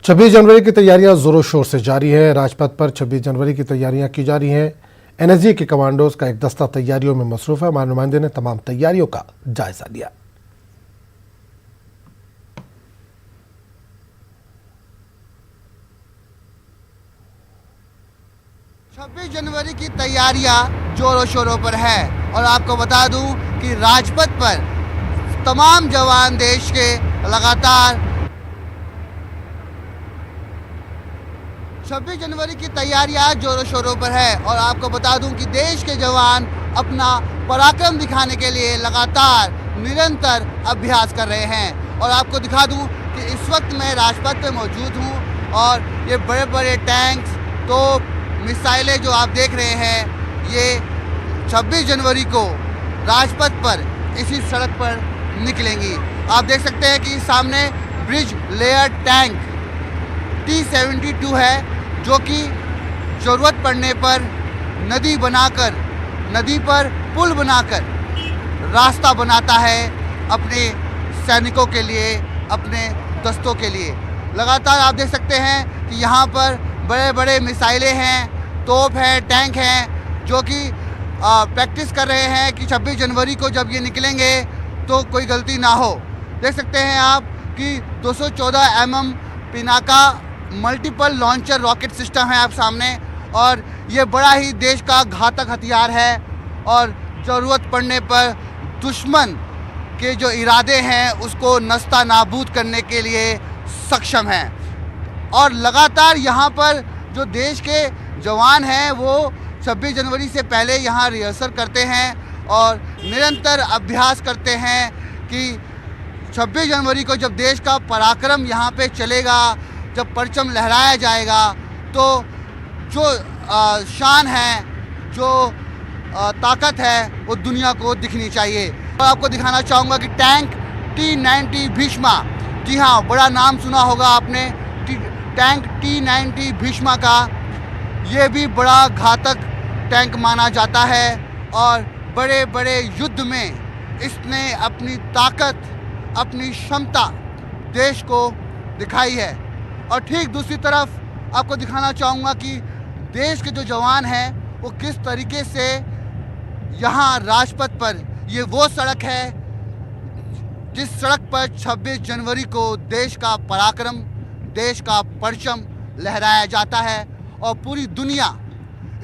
26 जनवरी की तैयारियां जोरों शोर से जारी है। राजपथ पर 26 जनवरी की तैयारियां की जा रही हैं। एनएसजी के कमांडोज का एक दस्ता तैयारियों में मसरूफ है। हमारे नुमाइंदे ने तमाम तैयारियों का जायजा लिया। 26 जनवरी की तैयारियां जोरों शोरों पर है और आपको बता दूं कि राजपथ पर तमाम जवान देश के लगातार 26 जनवरी की तैयारियां जोरों शोरों पर है और आपको बता दूं कि देश के जवान अपना पराक्रम दिखाने के लिए लगातार निरंतर अभ्यास कर रहे हैं। और आपको दिखा दूं कि इस वक्त मैं राजपथ पे मौजूद हूं और ये बड़े बड़े टैंक्स तो मिसाइलें जो आप देख रहे हैं ये 26 जनवरी को राजपथ पर इसी सड़क पर निकलेंगी। आप देख सकते हैं कि सामने ब्रिज लेयर टैंक T-72 है जो कि ज़रूरत पड़ने पर नदी पर पुल बनाकर रास्ता बनाता है अपने सैनिकों के लिए, अपने दस्तों के लिए। लगातार आप देख सकते हैं कि यहाँ पर बड़े बड़े मिसाइलें हैं, तोप हैं, टैंक हैं जो कि प्रैक्टिस कर रहे हैं कि 26 जनवरी को जब ये निकलेंगे तो कोई गलती ना हो। देख सकते हैं आप कि 214 mm Pinaka multiple launcher rocket system है आप सामने और ये बड़ा ही देश का घातक हथियार है और ज़रूरत पड़ने पर दुश्मन के जो इरादे हैं उसको नस्ता नाबूद करने के लिए सक्षम है। और लगातार यहाँ पर जो देश के जवान हैं वो 26 जनवरी से पहले यहाँ रिहर्सल करते हैं और निरंतर अभ्यास करते हैं कि 26 जनवरी को जब देश का पराक्रम यहाँ पे चलेगा, जब परचम लहराया जाएगा तो जो शान है, जो ताकत है वो दुनिया को दिखनी चाहिए। और आपको दिखाना चाहूँगा कि टैंक T-90 भीष्मा, जी हाँ बड़ा नाम सुना होगा आपने टैंक T-90 भीष्मा का। ये भी बड़ा घातक टैंक माना जाता है और बड़े बड़े युद्ध में इसने अपनी ताकत, अपनी क्षमता देश को दिखाई है। और ठीक दूसरी तरफ आपको दिखाना चाहूँगा कि देश के जो जवान हैं वो किस तरीके से यहाँ राजपथ पर, ये वो सड़क है जिस सड़क पर 26 जनवरी को देश का पराक्रम, देश का परचम लहराया जाता है और पूरी दुनिया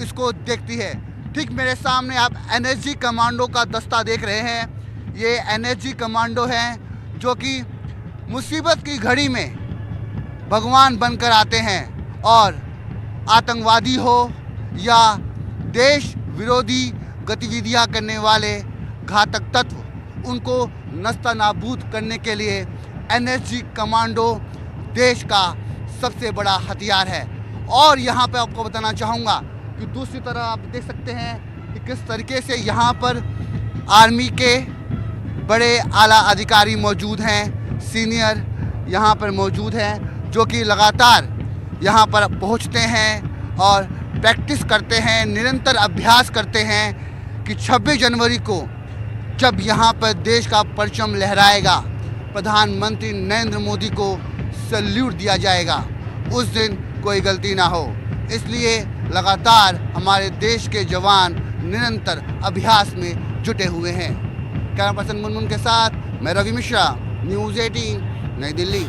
इसको देखती है। ठीक मेरे सामने आप एनएसजी कमांडो का दस्ता देख रहे हैं। ये एनएसजी कमांडो हैं जो कि मुसीबत की घड़ी में भगवान बनकर आते हैं और आतंकवादी हो या देश विरोधी गतिविधियां करने वाले घातक तत्व, उनको नस्ता नाबूद करने के लिए एनएसजी कमांडो देश का सबसे बड़ा हथियार है। और यहाँ पे आपको बताना चाहूँगा कि दूसरी तरफ आप देख सकते हैं कि किस तरीके से यहाँ पर आर्मी के बड़े आला अधिकारी मौजूद हैं, सीनियर यहाँ पर मौजूद हैं जो कि लगातार यहाँ पर पहुँचते हैं और प्रैक्टिस करते हैं, निरंतर अभ्यास करते हैं कि 26 जनवरी को जब यहाँ पर देश का परचम लहराएगा, प्रधानमंत्री नरेंद्र मोदी को सैल्यूट दिया जाएगा, उस दिन कोई गलती ना हो। इसलिए लगातार हमारे देश के जवान निरंतर अभ्यास में जुटे हुए हैं। कैमरा पर्सन मुनमुन के साथ मैं रवि मिश्रा, न्यूज़ 18 नई दिल्ली।